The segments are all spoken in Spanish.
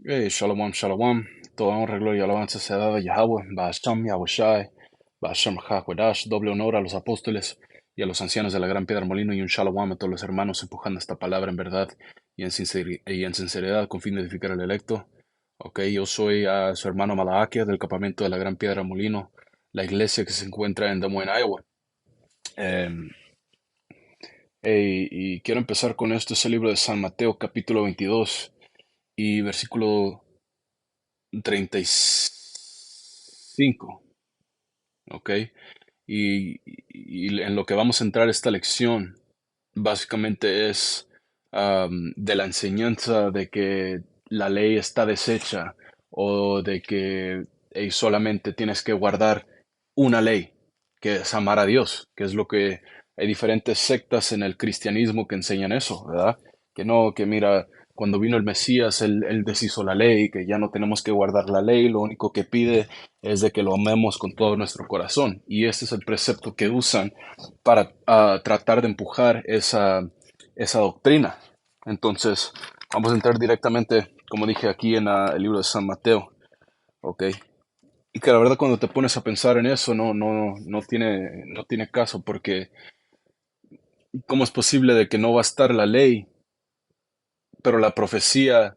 Shalom, shalom. Toda honra, gloria y alabanza sea dada a Yahweh, Ba'asham, Yahushai, Ba'asham HaKodash. Doble honor a los apóstoles y a los ancianos de la Gran Piedra Molino y un shalom a todos los hermanos empujando esta palabra en verdad y en sinceridad con fin de edificar al electo. Ok, yo soy su hermano Malaquia del campamento de la Gran Piedra Molino, la iglesia que se encuentra en Des Moines, Iowa. Em, y quiero empezar con esto, es el libro de San Mateo, capítulo 22 y versículo 35, ¿ok? Y en lo que vamos a entrar esta lección, básicamente es de la enseñanza de que la ley está deshecha o de que solamente tienes que guardar una ley, que es amar a Dios, que es lo que hay diferentes sectas en el cristianismo que enseñan eso, ¿verdad? Que no, que mira, cuando vino el Mesías, él deshizo la ley, que ya no tenemos que guardar la ley, lo único que pide es de que lo amemos con todo nuestro corazón. Y ese es el precepto que usan para tratar de empujar esa doctrina. Entonces, vamos a entrar directamente, como dije aquí en el libro de San Mateo, ¿ok? Y que la verdad cuando te pones a pensar en eso no tiene caso, porque ¿cómo es posible de que no va a estar la ley, pero la profecía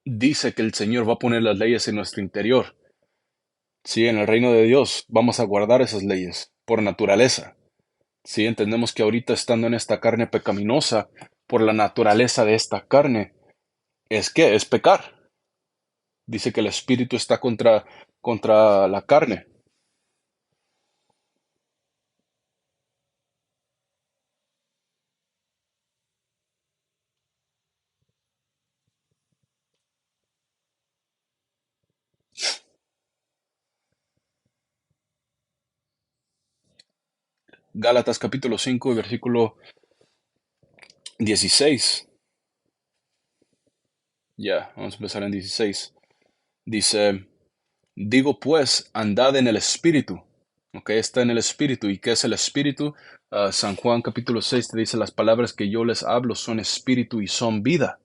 dice que el Señor va a poner las leyes en nuestro interior? Sí, en el reino de Dios vamos a guardar esas leyes por naturaleza. Sí, entendemos que ahorita estando en esta carne pecaminosa, por la naturaleza de esta carne, ¿es qué? Es pecar. Dice que el espíritu está contra la carne. Gálatas capítulo 5 y versículo 16. Ya, vamos a empezar en 16. Dice, digo pues, andad en el espíritu. Ok, está en el espíritu. ¿Y qué es el espíritu? San Juan capítulo 6 te dice, las palabras que yo les hablo son espíritu y son vida.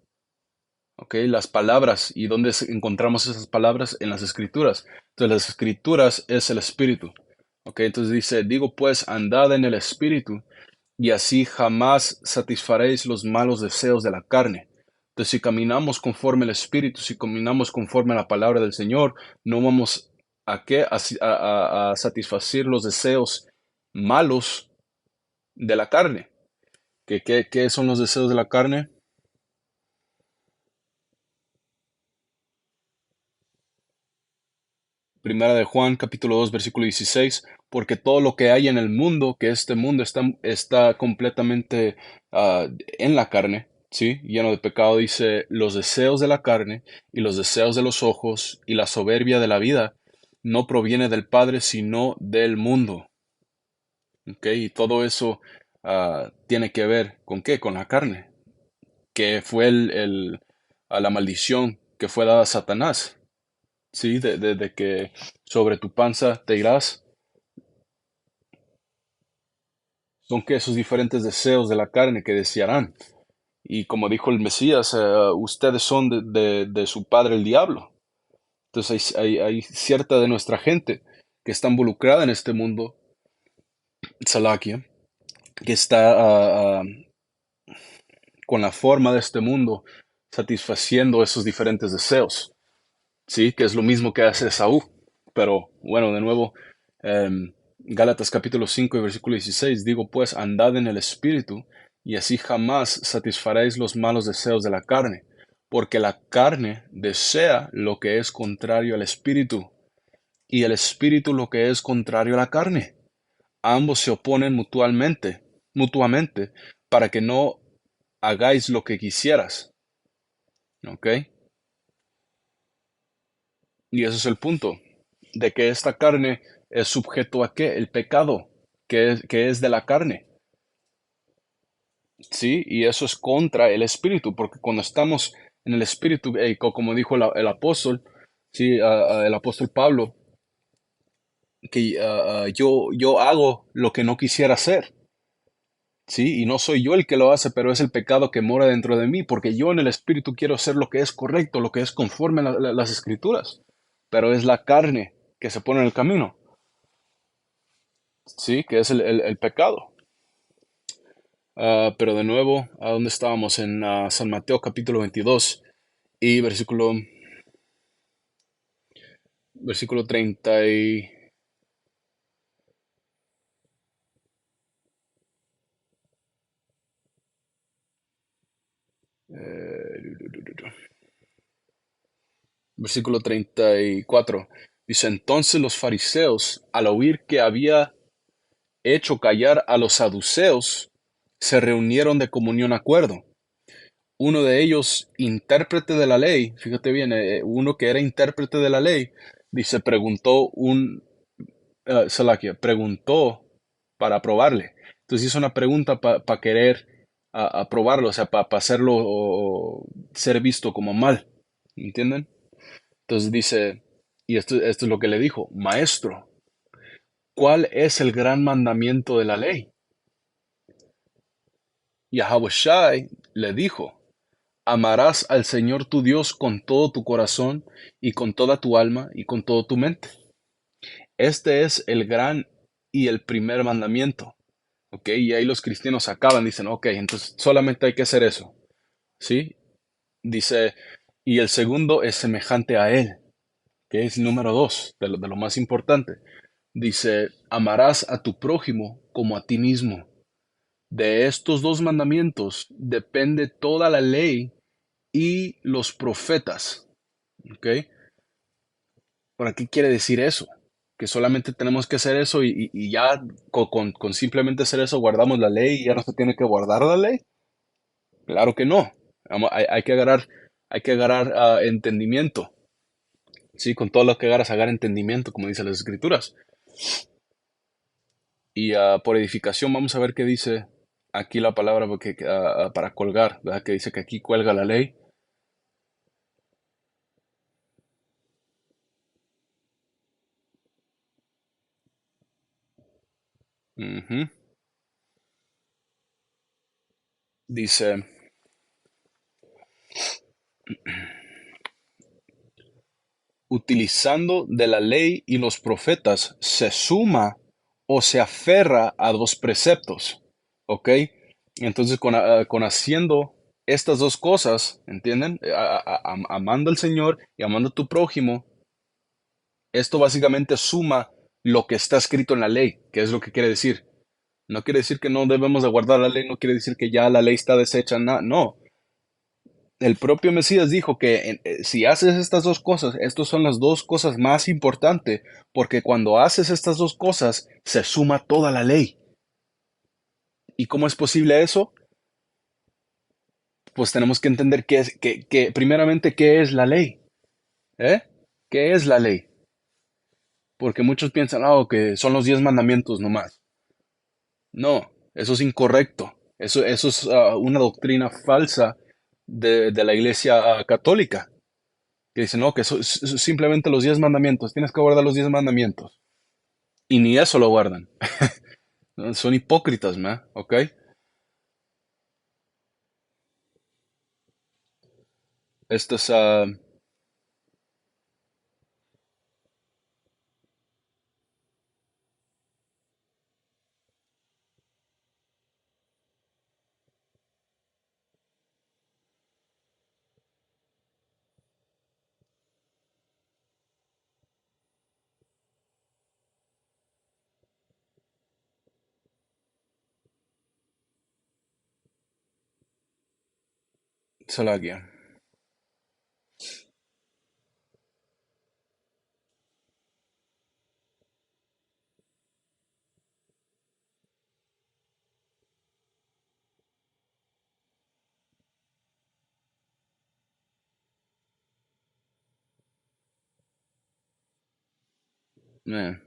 Ok, las palabras. ¿Y dónde encontramos esas palabras? En las escrituras. Entonces las escrituras es el espíritu. Ok, entonces dice, digo pues, andad en el espíritu y así jamás satisfaréis los malos deseos de la carne. Entonces, si caminamos conforme al Espíritu, si caminamos conforme a la palabra del Señor, no vamos a, qué, a satisfacer los deseos malos de la carne. ¿Qué son los deseos de la carne? Primera de Juan, capítulo 2 versículo 16, porque todo lo que hay en el mundo, que este mundo está completamente en la carne, ¿sí? Lleno de pecado, dice, los deseos de la carne y los deseos de los ojos y la soberbia de la vida no proviene del Padre, sino del mundo, ¿ok? Y todo eso tiene que ver con qué, con la carne, que fue la maldición que fue dada a Satanás. Sí, de que sobre tu panza te irás, son que esos diferentes deseos de la carne que desearán. Y como dijo el Mesías, ustedes son de su padre el diablo. Entonces hay cierta de nuestra gente que está involucrada en este mundo, Salakia, que está con la forma de este mundo satisfaciendo esos diferentes deseos. Sí, que es lo mismo que hace Saúl. Pero bueno, de nuevo, Gálatas capítulo 5 y versículo 16, digo pues, andad en el Espíritu, y así jamás satisfaréis los malos deseos de la carne, porque la carne desea lo que es contrario al Espíritu, y el Espíritu lo que es contrario a la carne. Ambos se oponen mutuamente, para que no hagáis lo que quisieras. ¿Ok? Y ese es el punto, de que esta carne es sujeto a qué? El pecado, que es de la carne, ¿sí? Y eso es contra el espíritu, porque cuando estamos en el espíritu, como dijo el apóstol, ¿sí? El apóstol Pablo, que yo hago lo que no quisiera hacer, Sí, y no soy yo el que lo hace, pero es el pecado que mora dentro de mí, porque yo en el espíritu quiero hacer lo que es correcto, lo que es conforme a las escrituras, pero es la carne que se pone en el camino, sí, que es el pecado. Pero de nuevo, ¿a dónde estábamos? En San Mateo capítulo 22 y versículo 30 y... versículo 34. Dice, entonces los fariseos, al oír que había hecho callar a los saduceos, se reunieron de común acuerdo. Uno de ellos, intérprete de la ley, fíjate bien, uno que era intérprete de la ley, dice, Salakia, preguntó para probarle. Entonces hizo una pregunta para querer aprobarlo, o sea, para hacerlo o ser visto como mal, ¿entienden? Entonces dice, y esto es lo que le dijo, maestro, ¿cuál es el gran mandamiento de la ley? Y Yahushai le dijo, amarás al Señor tu Dios con todo tu corazón y con toda tu alma y con toda tu mente. Este es el gran y el primer mandamiento. ¿Ok? Y ahí los cristianos acaban, dicen, ok, entonces solamente hay que hacer eso. ¿Sí? Dice, y el segundo es semejante a él, que es número dos, de lo más importante. Dice, amarás a tu prójimo como a ti mismo. De estos dos mandamientos depende toda la ley y los profetas. ¿Ok? ¿Para qué quiere decir eso? Que solamente tenemos que hacer eso y ya con simplemente hacer eso guardamos la ley y ya no se tiene que guardar la ley. Claro que no. Hay que agarrar entendimiento. Sí, con todo lo que agarras entendimiento, como dice las escrituras. Y por edificación vamos a ver qué dice aquí la palabra para colgar, ¿verdad? Que dice que aquí cuelga la ley. Ujú. Dice, utilizando de la ley y los profetas, se suma o se aferra a dos preceptos. ¿Ok? Entonces, con haciendo estas dos cosas, ¿entienden? Amando al Señor y amando a tu prójimo, esto básicamente suma lo que está escrito en la ley, que es lo que quiere decir. No quiere decir que no debemos de guardar la ley, no quiere decir que ya la ley está deshecha, no. El propio Mesías dijo que si haces estas dos cosas, estas son las dos cosas más importantes, porque cuando haces estas dos cosas, se suma toda la ley. ¿Y cómo es posible eso? Pues tenemos que entender primeramente, qué es la ley. ¿Eh? ¿Qué es la ley? Porque muchos piensan, que son los 10 mandamientos nomás. No, eso es incorrecto. Eso es una doctrina falsa de la iglesia católica, que dice, no, que simplemente los 10 mandamientos, tienes que guardar los 10 mandamientos. Y ni eso lo guardan. ¿No? Son hipócritas, ¿me? ¿Ok? Esto es Salagia. Man,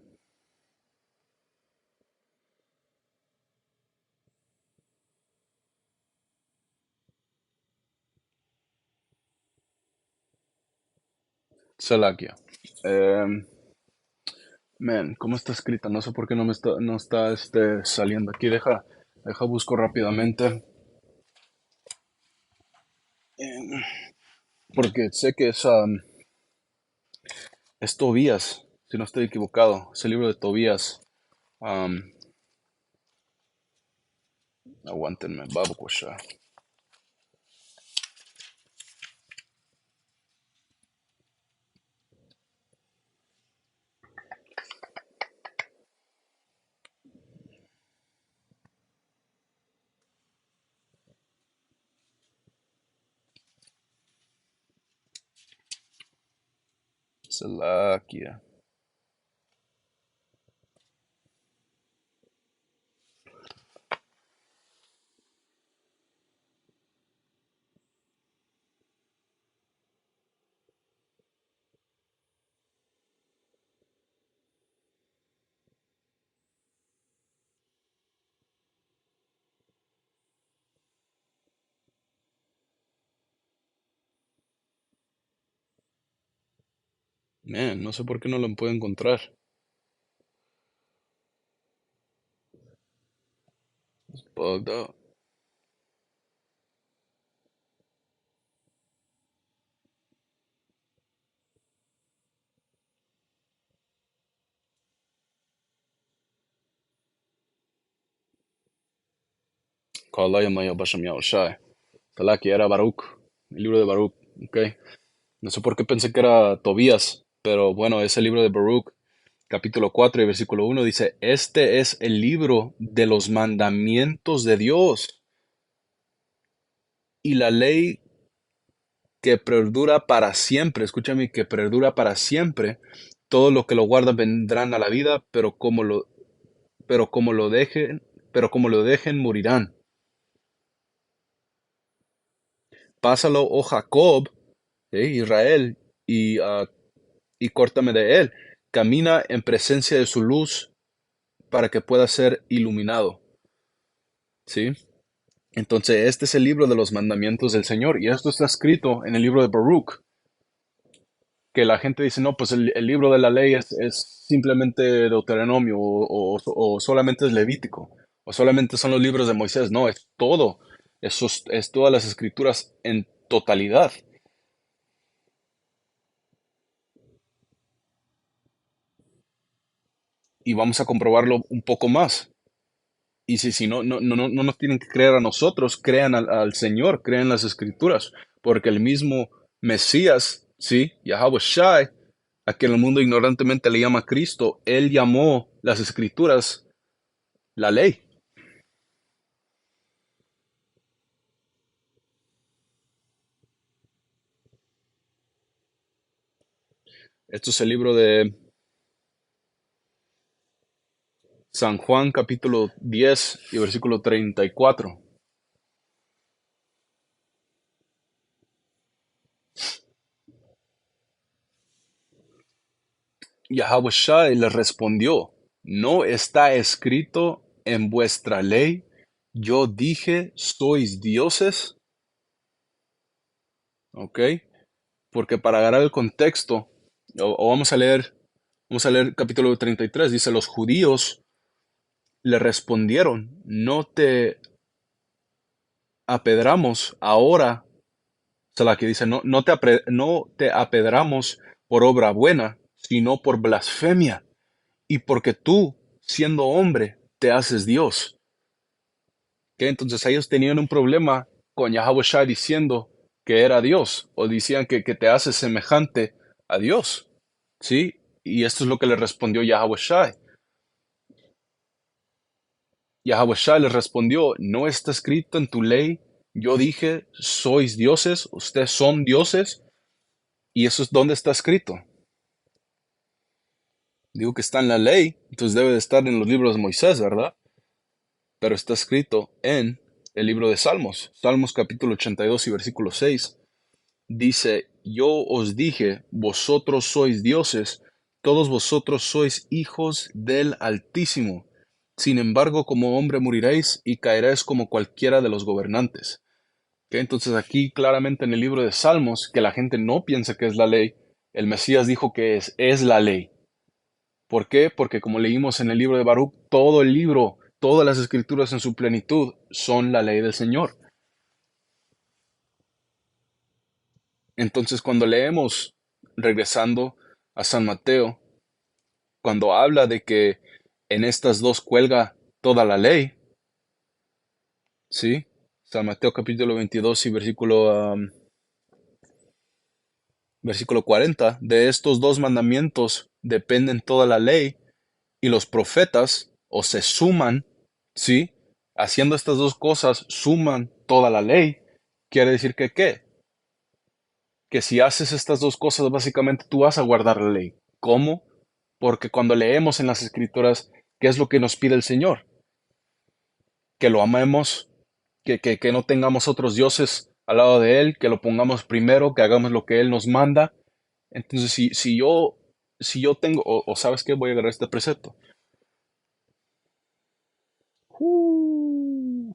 Salagia. Em, Man, ¿cómo está escrita? No sé por qué no está saliendo aquí. Deja busco rápidamente. Porque sé que es Tobías, si no estoy equivocado. Es el libro de Tobías. Um, Aguántenme, Babukusha. Salakia. Man, no sé por qué no lo puedo encontrar. Bugged out. Kalaya Maya Basham Yahushai. Salakia era Baruch. El libro de Baruch. Ok. No sé por qué pensé que era Tobías. Pero bueno, es el libro de Baruch. Capítulo 4 y versículo 1 dice, este es el libro de los mandamientos de Dios y la ley que perdura para siempre. Escúchame, que perdura para siempre. Todo lo que lo guardan vendrán a la vida, pero como lo dejen, pero como lo dejen morirán. Pásalo, oh Jacob, Israel, y córtame de él. Camina en presencia de su luz para que pueda ser iluminado. ¿Sí? Entonces, este es el libro de los mandamientos del Señor, y esto está escrito en el libro de Baruch, que la gente dice, no, pues el libro de la ley es simplemente Deuteronomio, o solamente es Levítico, o solamente son los libros de Moisés. No, es todo, es todas las escrituras en totalidad. Y vamos a comprobarlo un poco más. Y si no nos tienen que creer a nosotros, crean al Señor, crean las escrituras, porque el mismo Mesías, sí, Yahweh Shai, a quien el mundo ignorantemente le llama Cristo, él llamó las escrituras la ley. Esto es el libro de San Juan, capítulo 10 y versículo 34. Yahweh Shai le respondió, ¿no está escrito en vuestra ley? Yo dije, ¿sois dioses? ¿Ok? Porque para agarrar el contexto, o vamos a leer capítulo 33, dice, los judíos le respondieron, no te apedramos ahora, o sea, la que dice, no te apedramos por obra buena, sino por blasfemia, y porque tú, siendo hombre, te haces Dios. ¿Ok? Entonces ellos tenían un problema con Yahweh Shai diciendo que era Dios, o decían que te haces semejante a Dios. ¿Sí? Y esto es lo que le respondió Yahweh Shai. Yahweh Shai le respondió, ¿no está escrito en tu ley? Yo dije, sois dioses, ustedes son dioses, y eso es donde está escrito. Digo que está en la ley, entonces debe de estar en los libros de Moisés, ¿verdad? Pero está escrito en el libro de Salmos, Salmos capítulo 82 y versículo 6. Dice, yo os dije, vosotros sois dioses, todos vosotros sois hijos del Altísimo. Sin embargo, como hombre moriréis y caeréis como cualquiera de los gobernantes. ¿Ok? Entonces aquí claramente en el libro de Salmos, que la gente no piensa que es la ley, el Mesías dijo que es la ley. ¿Por qué? Porque como leímos en el libro de Baruch, todo el libro Todas las escrituras en su plenitud son la ley del Señor. Entonces, cuando leemos, regresando a San Mateo, cuando habla de que en estas dos cuelga toda la ley, ¿sí? San Mateo capítulo 22 y versículo 40, de estos dos mandamientos dependen toda la ley y los profetas, o se suman, ¿sí? Haciendo estas dos cosas, suman toda la ley. Quiere decir que, ¿qué? Que si haces estas dos cosas, básicamente tú vas a guardar la ley. ¿Cómo? Porque cuando leemos en las escrituras, ¿qué es lo que nos pide el Señor? Que lo amemos, que no tengamos otros dioses al lado de Él, que lo pongamos primero, que hagamos lo que Él nos manda. Entonces, si yo tengo, o sabes qué, voy a agarrar este precepto. Uh,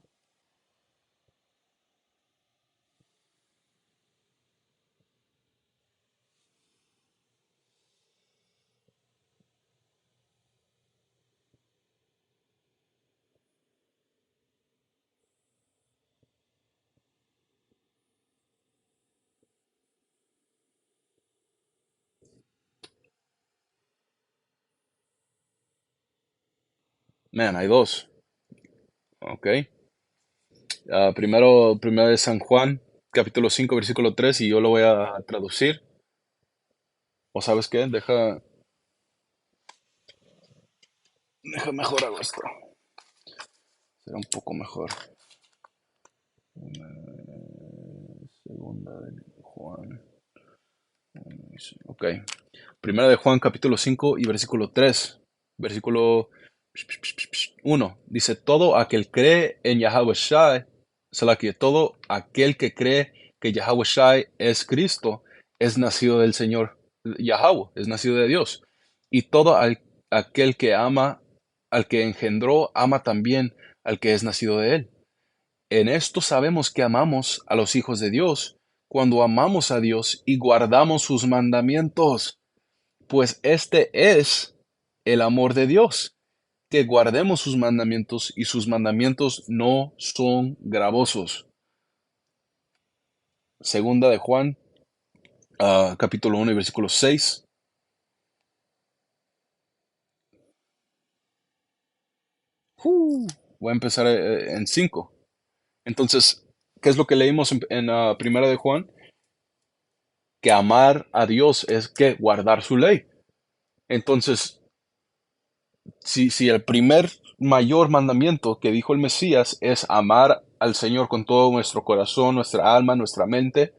Man, hay dos. Ok. Primero de San Juan, capítulo 5 versículo 3 y yo lo voy a traducir. ¿O sabes qué? Deja mejor hago esto. Será un poco mejor. Segunda de Juan. Ok. Primera de Juan, capítulo 5 y versículo 3. Versículo 1. Dice, todo aquel cree en Yahweh Shai, que todo aquel que cree que Yahweh Shai es Cristo, es nacido del Señor Yahweh, es nacido de Dios. Y todo aquel que ama al que engendró, ama también al que es nacido de él. En esto sabemos que amamos a los hijos de Dios, cuando amamos a Dios y guardamos sus mandamientos, pues este es el amor de Dios, que guardemos sus mandamientos y sus mandamientos no son gravosos. Segunda de Juan, capítulo 1 y versículo 6. Voy a empezar en 5. Entonces, ¿qué es lo que leímos en Primera de Juan? Que amar a Dios es que guardar su ley. Entonces, si el primer mayor mandamiento que dijo el Mesías es amar al Señor con todo nuestro corazón, nuestra alma, nuestra mente,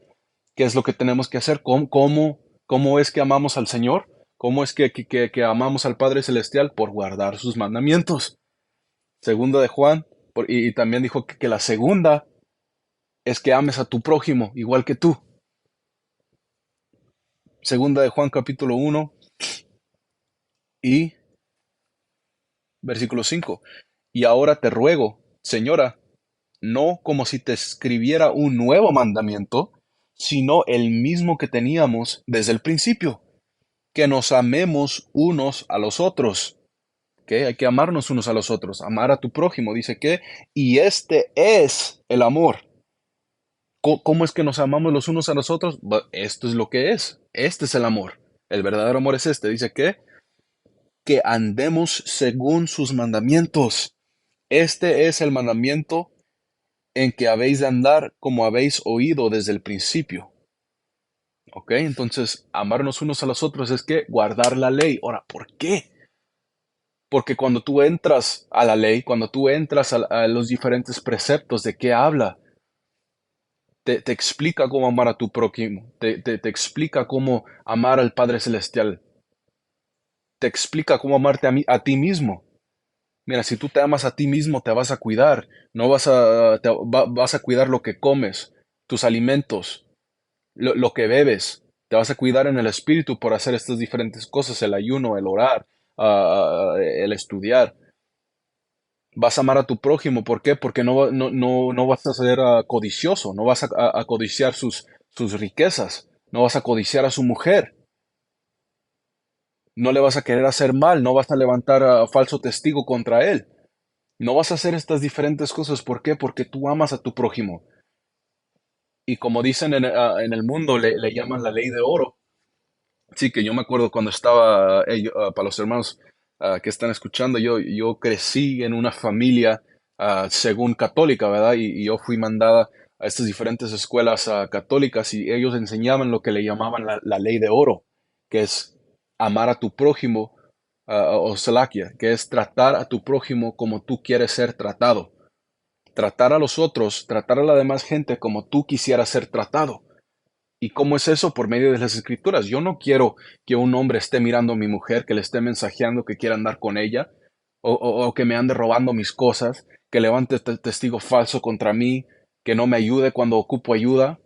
¿qué es lo que tenemos que hacer? ¿Cómo es que amamos al Señor? ¿Cómo es que amamos al Padre Celestial? Por guardar sus mandamientos. Segunda de Juan, y también dijo que la segunda es que ames a tu prójimo igual que tú. Segunda de Juan capítulo 1 y versículo 5. Y ahora te ruego, Señora, no como si te escribiera un nuevo mandamiento, sino el mismo que teníamos desde el principio, que nos amemos unos a los otros. ¿Okay? Hay que amarnos unos a los otros, amar a tu prójimo, dice que, y este es el amor. ¿Cómo es que nos amamos los unos a los otros? Esto es lo que es, este es el amor. El verdadero amor es este, dice que andemos según sus mandamientos. Este es el mandamiento en que habéis de andar como habéis oído desde el principio. ¿Ok? Entonces, amarnos unos a los otros es que guardar la ley. Ahora, ¿por qué? Porque cuando tú entras a la ley, cuando tú entras a los diferentes preceptos de qué habla, te explica cómo amar a tu prójimo, te explica cómo amar al Padre Celestial, te explica cómo amarte a ti mismo. Mira, si tú te amas a ti mismo, te vas a cuidar, no vas a cuidar lo que comes, tus alimentos, lo que bebes, te vas a cuidar en el espíritu por hacer estas diferentes cosas, el ayuno, el orar, el estudiar. Vas a amar a tu prójimo, ¿por qué? Porque no vas a ser codicioso, no vas a codiciar sus riquezas, no vas a codiciar a su mujer, no le vas a querer hacer mal, no vas a levantar falso testigo contra él. No vas a hacer estas diferentes cosas. ¿Por qué? Porque tú amas a tu prójimo. Y como dicen en el mundo, le llaman la ley de oro. Sí, que yo me acuerdo cuando estaba, para los hermanos que están escuchando, yo crecí en una familia según católica, ¿verdad? Y yo fui mandada a estas diferentes escuelas católicas y ellos enseñaban lo que le llamaban la ley de oro, que es amar a tu prójimo, o salakia, que es tratar a tu prójimo como tú quieres ser tratado. Tratar a los otros, tratar a la demás gente como tú quisieras ser tratado. ¿Y cómo es eso? Por medio de las escrituras. Yo no quiero que un hombre esté mirando a mi mujer, que le esté mensajeando que quiera andar con ella, o que me ande robando mis cosas, que levante testigo falso contra mí, que no me ayude cuando ocupo ayuda.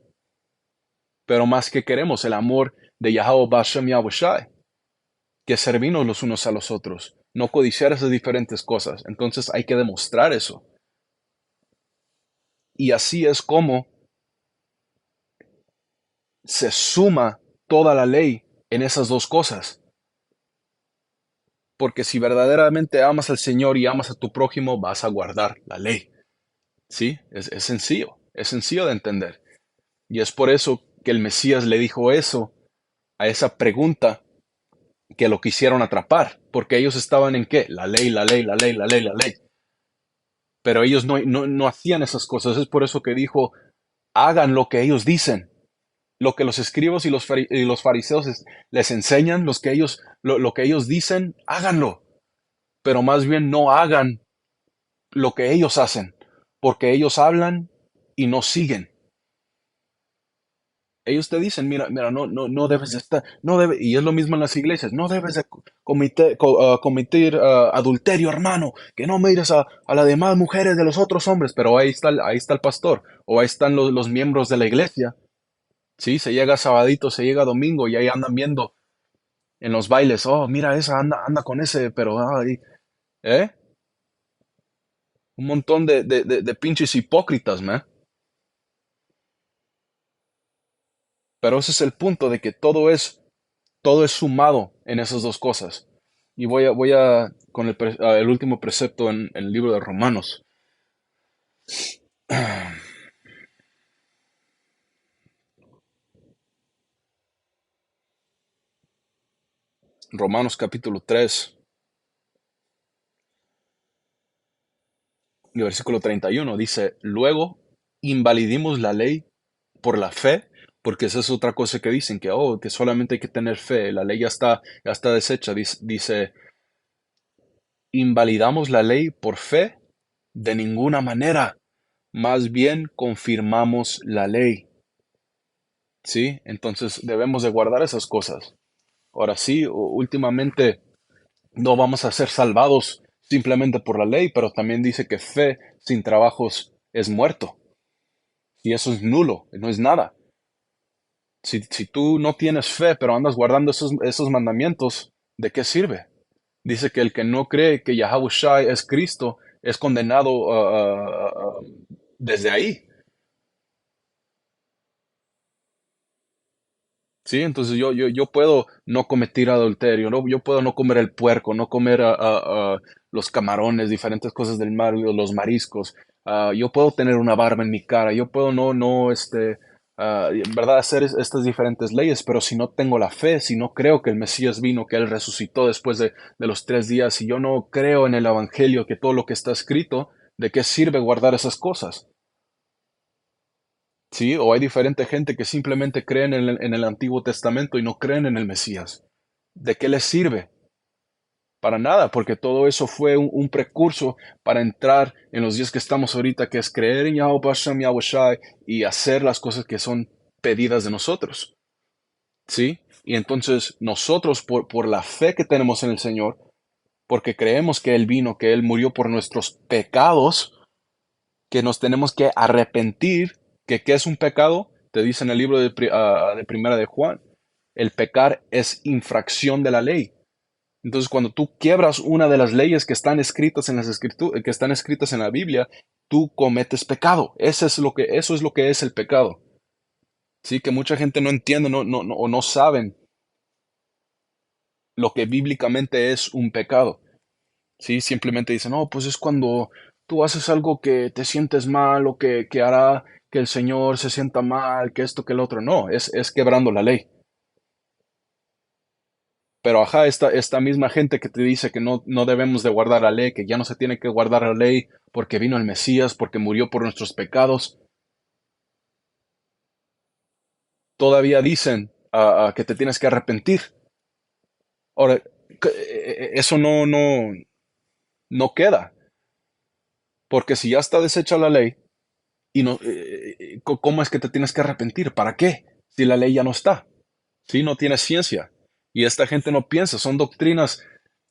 Pero más que queremos, el amor de Yahweh Bashem Yahushai, que servirnos los unos a los otros, no codiciar esas diferentes cosas. Entonces hay que demostrar eso. Y así es como se suma toda la ley en esas dos cosas. Porque si verdaderamente amas al Señor y amas a tu prójimo, vas a guardar la ley. ¿Sí? Es sencillo de entender. Y es por eso que el Mesías le dijo eso a esa pregunta que lo quisieron atrapar. Porque ellos estaban en qué? La ley, la ley, la ley, la ley, la ley. Pero ellos no hacían esas cosas. Es por eso que dijo, hagan lo que ellos dicen. Lo que los escribas y los fariseos les enseñan, lo que ellos dicen, háganlo. Pero más bien no hagan lo que ellos hacen, porque ellos hablan y no siguen. Ellos te dicen, mira, mira, no debes de estar, no debe, y es lo mismo en las iglesias, no debes de cometer adulterio, hermano, que no mires a las demás mujeres de los otros hombres, pero ahí está el pastor, o ahí están los miembros de la iglesia, ¿sí? Se llega sabadito, se llega domingo y ahí andan viendo en los bailes, oh, mira, esa anda con ese, pero, ay, ¿eh? Un montón de pinches hipócritas, man. Pero ese es el punto de que todo es sumado en esas dos cosas. Y voy a con el último precepto en el libro de Romanos. Romanos capítulo 3 y versículo 31 dice, luego invalidimos la ley por la fe, porque esa es otra cosa que dicen, que solamente hay que tener fe, la ley ya está deshecha. Dice, invalidamos la ley por fe de ninguna manera, más bien confirmamos la ley. ¿Sí? Entonces debemos de guardar esas cosas. Ahora sí, últimamente no vamos a ser salvados simplemente por la ley, pero también dice que fe sin trabajos es muerto. Y eso es nulo, no es nada. Si tú no tienes fe, pero andas guardando esos mandamientos, ¿de qué sirve? Dice que el que no cree que Yahushua es Cristo es condenado desde ahí. Sí, entonces yo puedo no cometer adulterio, ¿no? Yo puedo no comer el puerco, no comer los camarones, diferentes cosas del mar, los mariscos. Yo puedo tener una barba en mi cara, yo puedo en verdad, hacer estas diferentes leyes, pero si no tengo la fe, si no creo que el Mesías vino, que Él resucitó después de los 3 días, si yo no creo en el Evangelio, que todo lo que está escrito, ¿de qué sirve guardar esas cosas? Sí, o hay diferente gente que simplemente creen en el Antiguo Testamento y no creen en el Mesías. ¿De qué les sirve? Para nada, porque todo eso fue un precurso para entrar en los días que estamos ahorita, que es creer en Yahweh Hashem Yahweh Shai y hacer las cosas que son pedidas de nosotros. ¿Sí? Y entonces nosotros, por la fe que tenemos en el Señor, porque creemos que Él vino, que Él murió por nuestros pecados, que nos tenemos que arrepentir, que qué es un pecado, te dice en el libro de Primera de Juan, el pecar es infracción de la ley. Entonces, cuando tú quiebras una de las leyes que están escritas en las que están escritas en la Biblia, tú cometes pecado. Eso es lo que es el pecado. Sí, que mucha gente no entiende, o no saben lo que bíblicamente es un pecado. ¿sí? Simplemente dicen, no, pues es cuando tú haces algo que te sientes mal o que hará que el Señor se sienta mal, que esto, que el otro. No, es quebrando la ley. Pero ajá, esta misma gente que te dice que no debemos de guardar la ley, que ya no se tiene que guardar la ley porque vino el Mesías, porque murió por nuestros pecados, todavía dicen que te tienes que arrepentir. Ahora, eso no queda, porque si ya está deshecha la ley, y no, ¿cómo es que te tienes que arrepentir? ¿Para qué? Si la ley ya no está, ¿sí? No tiene ciencia. Y esta gente no piensa, son doctrinas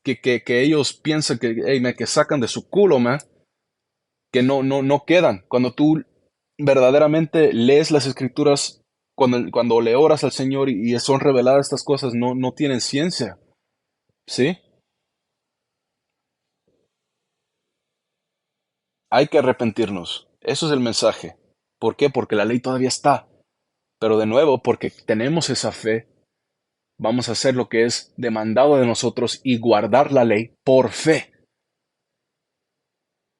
que ellos piensan que, hey, que sacan de su culo, man, que no quedan. Cuando tú verdaderamente lees las escrituras, cuando le oras al Señor y son reveladas estas cosas, no tienen ciencia, ¿sí? Hay que arrepentirnos. Eso es el mensaje. ¿Por qué? Porque la ley todavía está. Pero de nuevo, porque tenemos esa fe, vamos a hacer lo que es demandado de nosotros y guardar la ley por fe.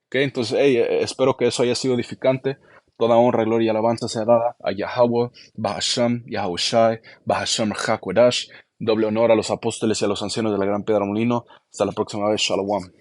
¿Ok? Entonces, hey, espero que eso haya sido edificante. Toda honra, gloria y alabanza sea dada a Yahweh, Bahasham, Yahushai, Bahasham Hakodash. Doble honor a los apóstoles y a los ancianos de la Gran Piedra Molino. Hasta la próxima vez. Shalom.